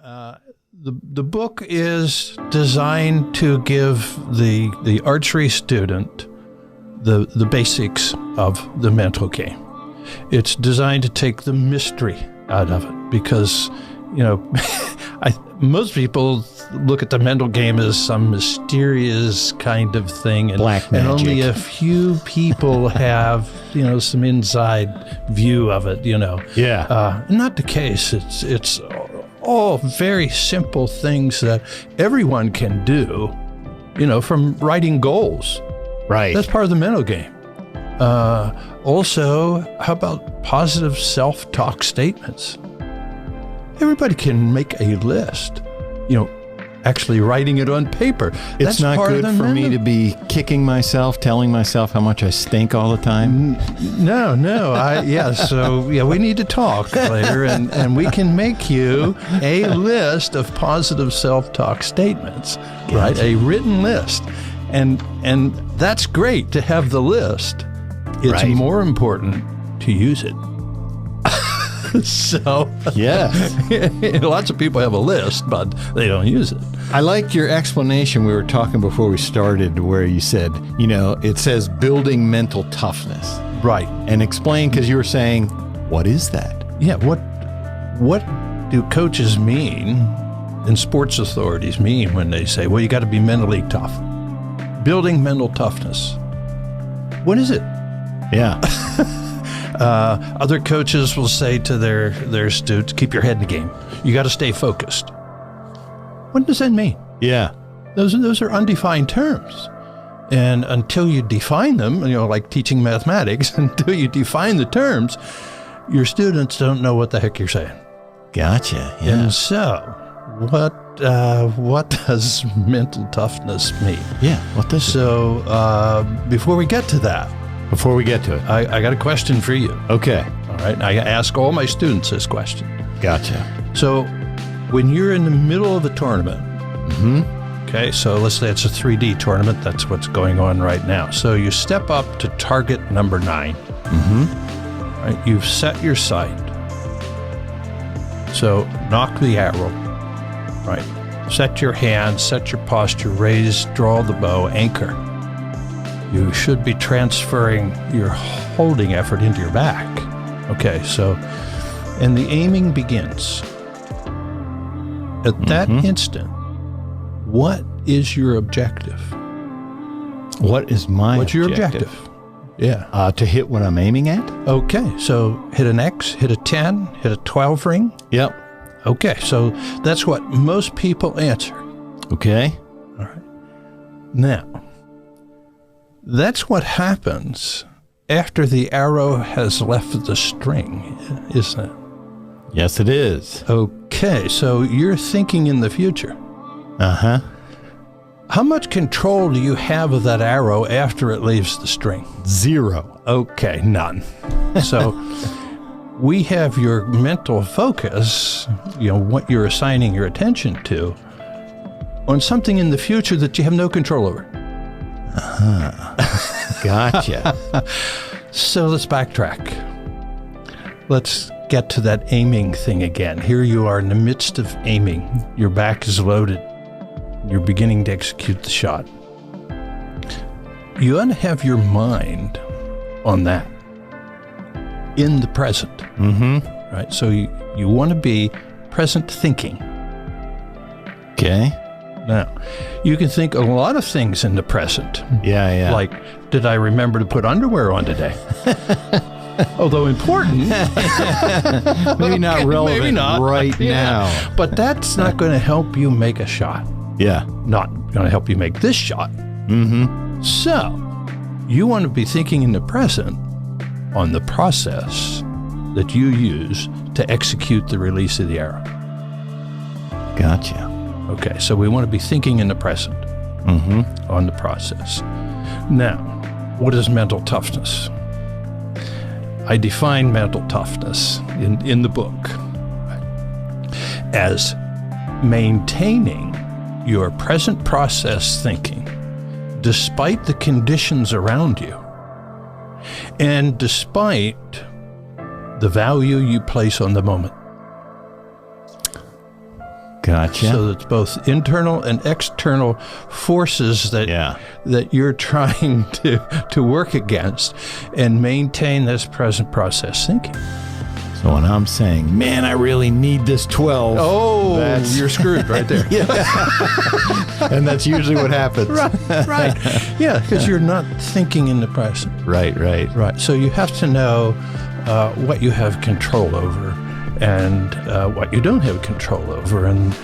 The book is designed to give the archery student the basics of the mental game. It's designed to take the mystery out of it because, most people look at the mental game as some mysterious kind of thing, and, black magic. And only a few people have, some inside view of it. Yeah. Not the case. It's all very simple things that everyone can do. From writing goals. Right. That's part of the mental game. Also, how about positive self-talk statements? Everybody can make a list, actually writing it on paper. It's not good for me to be kicking myself, telling myself how much I stink all the time. No. So we need to talk later, and we can make you a list of positive self-talk statements, right? A written list. And that's great to have the list. It's right. More important to use it. So, yeah, lots of people have a list, but they don't use it. I liked your explanation. We were talking before we started where you said, it says building mental toughness. Right. And explain, because you were saying, what is that? Yeah, what do coaches mean and sports authorities mean when they say, well, you got to be mentally tough? Building mental toughness. What is it? Yeah. Other coaches will say to their students, keep your head in the game. You got to stay focused. What does that mean? Yeah. Those are undefined terms. And until you define them, like teaching mathematics, until you define the terms, your students don't know what the heck you're saying. Gotcha. Yeah. And so, what does mental toughness mean? Yeah. What does So, before we get to that, I got a question for you. Okay. All right. I ask all my students this question. Gotcha. So, when you're in the middle of a tournament, okay, so let's say it's a 3D tournament. That's what's going on right now. So you step up to target number 9. Right. You've set your sight. So knock the arrow. Right. Set your hand, set your posture, raise, draw the bow, anchor. You should be transferring your holding effort into your back. Okay, so, and the aiming begins. At that instant, what is your objective? What is my What's your objective? Yeah. To hit what I'm aiming at? Okay, so hit an X, hit a 10, hit a 12 ring? Yep. Okay, so that's what most people answer. Okay. All right. Now, that's what happens after the arrow has left the string, isn't it? Yes, it is. Okay, so you're thinking in the future. Uh-huh. How much control do you have of that arrow after it leaves the string? 0. Okay, none. So we have your mental focus, what you're assigning your attention to, on something in the future that you have no control over. Gotcha. So let's backtrack. Let's get to that aiming thing again. Here you are in the midst of aiming. Your back is loaded. You're beginning to execute the shot. You ought to have your mind on that in the present. Right? So you want to be present thinking. Okay. Now, you can think a lot of things in the present. Yeah. Like, did I remember to put underwear on today? Although important. Maybe not relevant maybe not. right now. But that's not going to help you make a shot. Yeah. Not going to help you make this shot. So, you want to be thinking in the present on the process that you use to execute the release of the arrow. Gotcha. Okay, so we want to be thinking in the present on the process. Now, what is mental toughness? I define mental toughness in the book as maintaining your present process thinking despite the conditions around you and despite the value you place on the moment. Gotcha. So it's both internal and external forces that you're trying to work against and maintain this present process thinking. So when I'm saying, man, I really need this 12. You're screwed right there. And that's usually what happens. Right. Yeah, because you're not thinking in the present. Right. So you have to know what you have control over and what you don't have control over. And